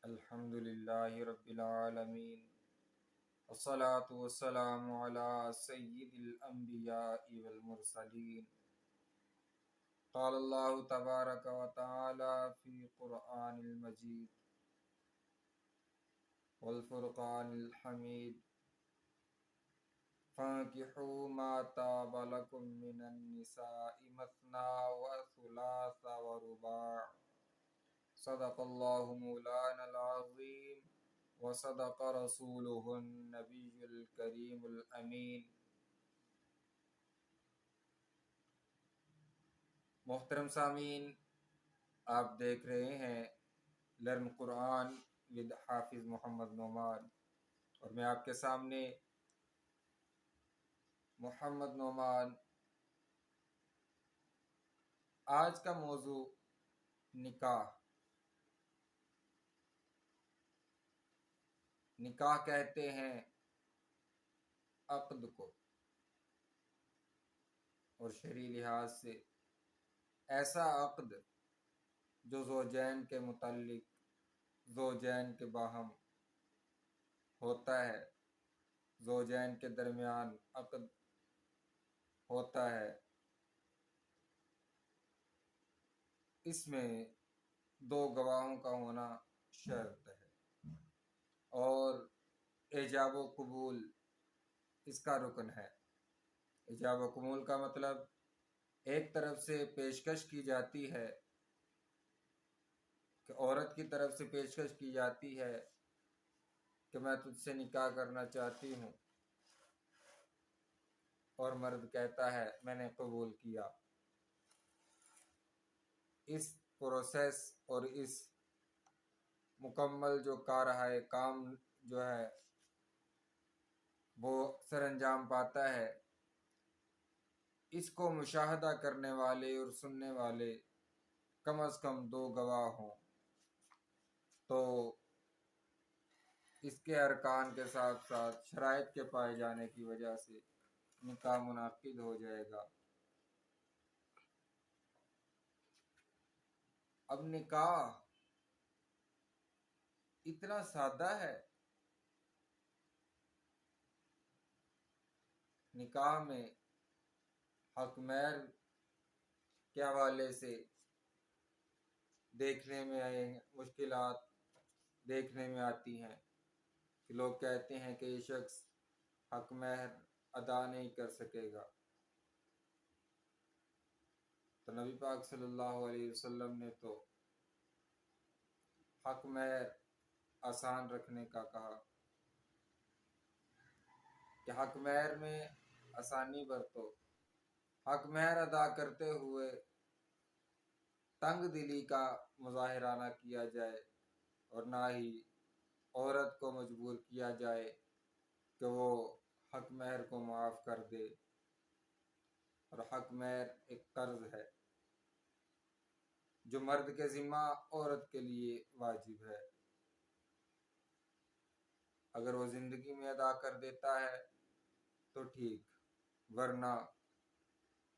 الحمد للہ رب العالمین والصلاة والسلام علی سید الانبیاء والمرسلین قال اللہ تبارک و تعالی فی قرآن المجید والفرقان الحمید فانکحوا ما طاب لکم من النساء مثنی وثلاث ورباع صدق اللہ مولانا العظیم وصدق رسولہ النبی الکریم الامین۔ محترم سامعین، آپ دیکھ رہے ہیں لرن قرآن ود حافظ محمد نعمان، اور میں آپ کے سامنے محمد نعمان۔ آج کا موضوع نکاح۔ نکاح کہتے ہیں عقد کو، اور شرعی لحاظ سے ایسا عقد جو زوجین کے متعلق، زوجین کے باہم ہوتا ہے، زوجین کے درمیان عقد ہوتا ہے۔ اس میں دو گواہوں کا ہونا شرط ہے، اور ایجاب و قبول اس کا رکن ہے۔ ایجاب و قبول کا مطلب ایک طرف سے پیشکش کی جاتی ہے، کہ عورت کی طرف سے پیشکش کی جاتی ہے کہ میں تجھ سے نکاح کرنا چاہتی ہوں، اور مرد کہتا ہے میں نے قبول کیا۔ اس پروسیس اور اس مکمل جو کام جو ہے وہ سر انجام پاتا ہے، اس کو مشاہدہ کرنے والے اور سننے والے کم از کم دو گواہ ہوں، تو اس کے ارکان کے ساتھ ساتھ شرائط کے پائے جانے کی وجہ سے نکاح منعقد ہو جائے گا۔ اب نکاح اتنا سادہ ہے، نکاح میں حق مہر کے حوالے سے دیکھنے میں مشکلات دیکھنے میں آتی ہیں، کہ لوگ کہتے ہیں کہ یہ شخص حق مہر ادا نہیں کر سکے گا، تو نبی پاک صلی اللہ علیہ وسلم نے تو حق مہر آسان رکھنے کا کہا، کہ حق مہر میں آسانی برتو، حق مہر ادا کرتے ہوئے تنگ دلی کا مظاہرہ نہ کیا جائے، اور نہ ہی عورت کو مجبور کیا جائے کہ وہ حق مہر کو معاف کر دے، اور حق مہر ایک قرض ہے جو مرد کے ذمہ عورت کے لیے واجب ہے۔ اگر وہ زندگی میں ادا کر دیتا ہے تو ٹھیک، ورنہ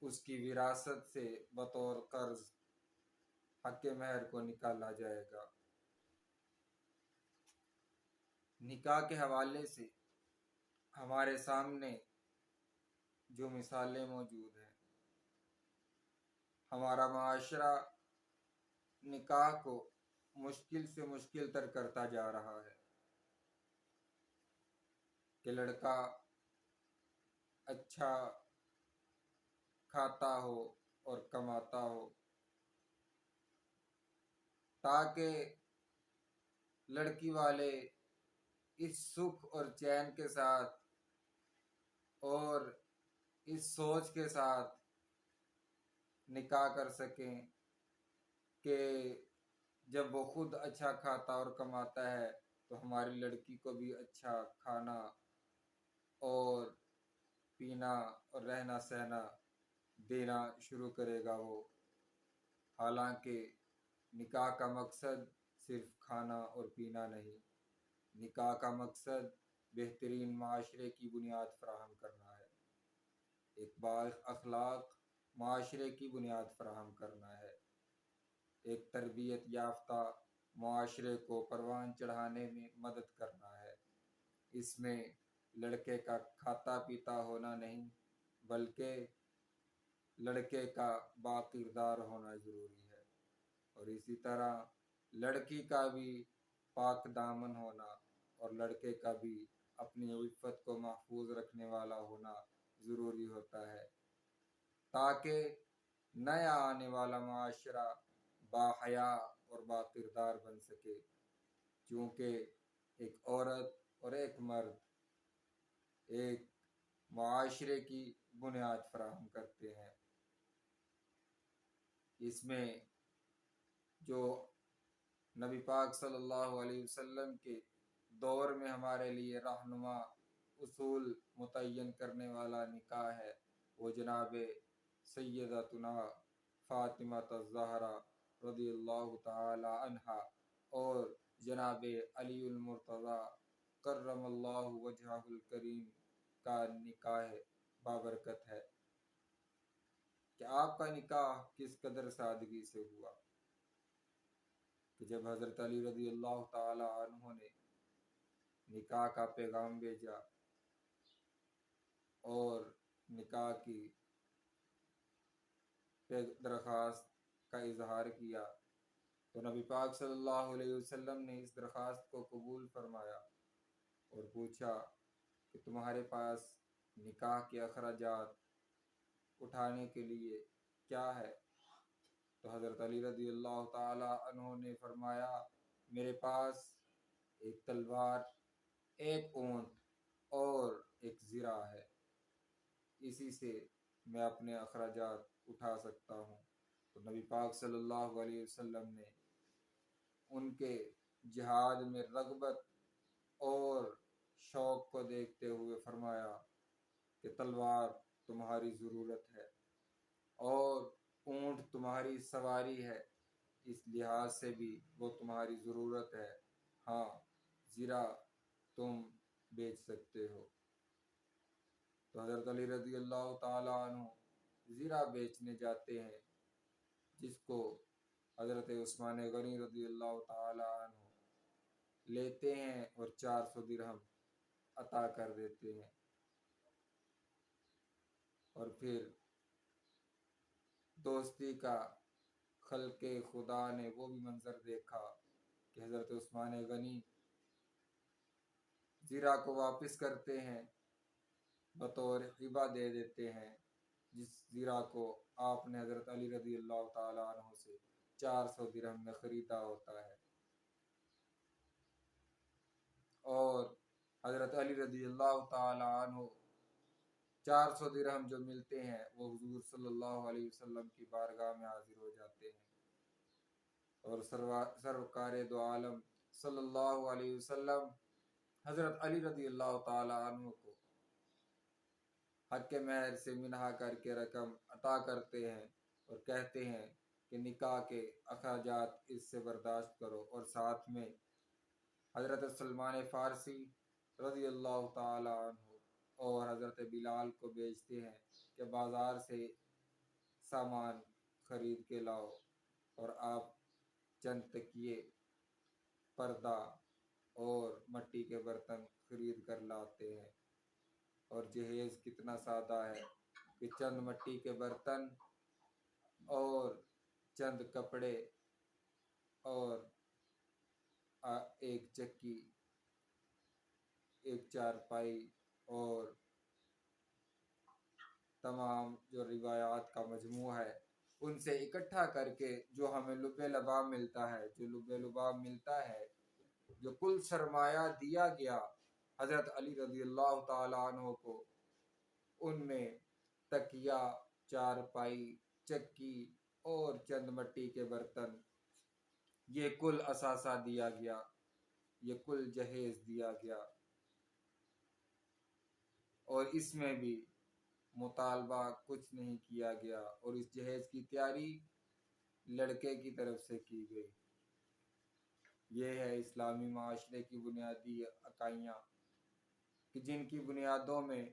اس کی وراثت سے بطور قرض حق مہر کو نکالا جائے گا۔ نکاح کے حوالے سے ہمارے سامنے جو مثالیں موجود ہیں، ہمارا معاشرہ نکاح کو مشکل سے مشکل تر کرتا جا رہا ہے، کہ لڑکا اچھا کھاتا ہو اور کماتا ہو، تاکہ لڑکی والے اس سکھ اور چین کے ساتھ اور اس سوچ کے ساتھ نکاح کر سکیں کہ جب وہ خود اچھا کھاتا اور کماتا ہے تو ہماری لڑکی کو بھی اچھا کھانا اور پینا اور رہنا سہنا دینا شروع کرے گا وہ، حالانکہ نکاح کا مقصد صرف کھانا اور پینا نہیں، نکاح کا مقصد بہترین معاشرے کی بنیاد فراہم کرنا ہے، ایک با اخلاق معاشرے کی بنیاد فراہم کرنا ہے، ایک تربیت یافتہ معاشرے کو پروان چڑھانے میں مدد کرنا ہے۔ اس میں لڑکے کا کھاتا پیتا ہونا نہیں بلکہ لڑکے کا با کردار ہونا ضروری ہے، اور اسی طرح لڑکی کا بھی پاک دامن ہونا اور لڑکے کا بھی اپنی عفت کو محفوظ رکھنے والا ہونا ضروری ہوتا ہے، تاکہ نیا آنے والا معاشرہ با حیا اور با کردار بن سکے، کیونکہ ایک عورت اور ایک مرد ایک معاشرے کی بنیاد فراہم کرتے ہیں۔ اس میں جو نبی پاک صلی اللہ علیہ وسلم کے دور میں ہمارے لیے رہنما اصول متعین کرنے والا نکاح ہے، وہ جناب سیدتنا فاطمہ الزہرا رضی اللہ تعالی عنہا اور جناب علی المرتضی کرم اللہ وجہہ الکریم کا نکاح بابرکت ہے کہ آپ کا نکاح کس قدر سادگی سے ہوا کہ جب حضرت علی رضی اللہ تعالی عنہ نے نکاح کا پیغام بھیجا اور نکاح کی درخواست کا اظہار کیا تو نبی پاک صلی اللہ علیہ وسلم نے اس درخواست کو قبول فرمایا اور پوچھا کہ تمہارے پاس نکاح کے اخراجات اٹھانے کے لیے کیا ہے؟ تو حضرت علی رضی اللہ تعالی عنہ نے فرمایا میرے پاس ایک تلوار، ایک اونٹ اور ایک زرہ ہے، اسی سے میں اپنے اخراجات اٹھا سکتا ہوں۔ تو نبی پاک صلی اللہ علیہ وسلم نے ان کے جہاد میں رغبت اور شوق کو دیکھتے ہوئے فرمایا کہ تلوار تمہاری ضرورت ہے اور اونٹ تمہاری سواری ہے، اس لحاظ سے بھی وہ تمہاری ضرورت ہے، ہاں زرہ تم بیچ سکتے ہو۔ تو حضرت علی رضی اللہ تعالی عنہ زرہ بیچنے جاتے ہیں، جس کو حضرت عثمان غنی رضی اللہ تعالی عنہ لیتے ہیں اور 400 درہم عطا کر دیتے ہیں، اور پھر دوستی کا خلق خدا نے وہ بھی منظر دیکھا کہ حضرت عثمان غنی زرہ کو واپس کرتے ہیں، بطور ہبہ دے دیتے ہیں، جس زرہ کو آپ نے حضرت علی رضی اللہ تعالی عنہ سے 400 درہم میں خریدا ہوتا ہے، اور حضرت علی رضی اللہ تعالی عنہ 400 درہم جو ملتے ہیں وہ حضور صلی اللہ علیہ وسلم کی بارگاہ میں حاضر ہو جاتے ہیں، اور سرکار دو عالم صلی اللہ علیہ وسلم حضرت علی رضی اللہ تعالی عنہ کو حق مہر سے منہا کر کے رقم عطا کرتے ہیں اور کہتے ہیں کہ نکاح کے اخراجات اس سے برداشت کرو، اور ساتھ میں حضرت سلمان فارسی رضی اللہ تعالی عنہ اور حضرت بلال کو بیچتے ہیں کہ بازار سے سامان خرید کے لاؤ، اور آپ چند تکیے، پردہ اور مٹی کے برتن خرید کر لاتے ہیں، اور جہیز کتنا سادہ ہے کہ چند مٹی کے برتن اور چند کپڑے اور ایک چکی، ایک چارپائی، اور تمام جو روایات کا مجموعہ ہے ان سے اکٹھا کر کے جو ہمیں لب لباب ملتا ہے، جو کل سرمایہ دیا گیا حضرت علی رضی اللہ تعالی عنہ کو، ان میں تکیہ، چارپائی، چکی اور چند مٹی کے برتن، یہ کل اثاثہ دیا گیا، یہ کل جہیز دیا گیا، اور اس میں بھی مطالبہ کچھ نہیں کیا گیا، اور اس جہیز کی تیاری لڑکے کی طرف سے کی گئی۔ یہ ہے اسلامی معاشرے کی بنیادی اکائیاں کہ جن کی بنیادوں میں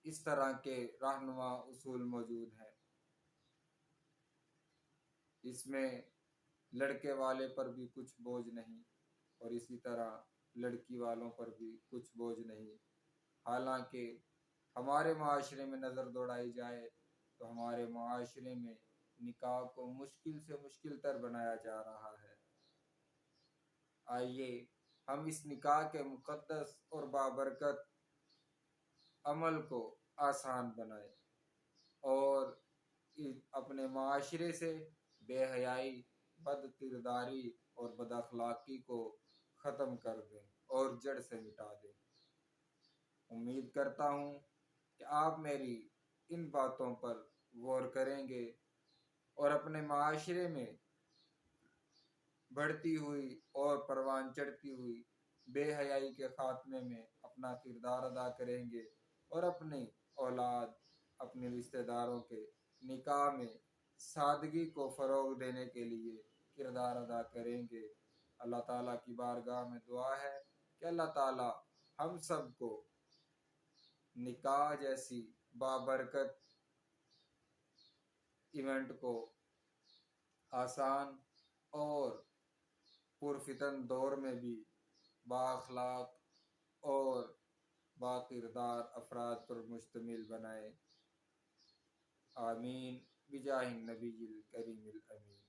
اس طرح کے رہنما اصول موجود ہیں۔ اس میں لڑکے والے پر بھی کچھ بوجھ نہیں اور اسی طرح لڑکی والوں پر بھی کچھ بوجھ نہیں۔ حالانکہ ہمارے معاشرے میں نظر دوڑائی جائے تو ہمارے معاشرے میں نکاح کو مشکل سے مشکل تر بنایا جا رہا ہے۔ آئیے ہم اس نکاح کے مقدس اور بابرکت عمل کو آسان بنائیں اور اپنے معاشرے سے بے حیائی، بد کرداری اور بد اخلاقی کو ختم کر دیں اور جڑ سے مٹا دیں۔ امید کرتا ہوں کہ آپ میری ان باتوں پر غور کریں گے اور اپنے معاشرے میں بڑھتی ہوئی اور پروان چڑھتی ہوئی بے حیائی کے خاتمے میں اپنا کردار ادا کریں گے اور اپنی اولاد، اپنے رشتہ داروں کے نکاح میں سادگی کو فروغ دینے کے لیے کردار ادا کریں گے۔ اللہ تعالیٰ کی بارگاہ میں دعا ہے کہ اللہ تعالیٰ ہم سب کو نکاح جیسی بابرکت ایونٹ کو آسان اور پرفتن دور میں بھی بااخلاق اور باکردار افراد پر مشتمل بنائے۔ آمین بجاہ النبی الکریم الامین۔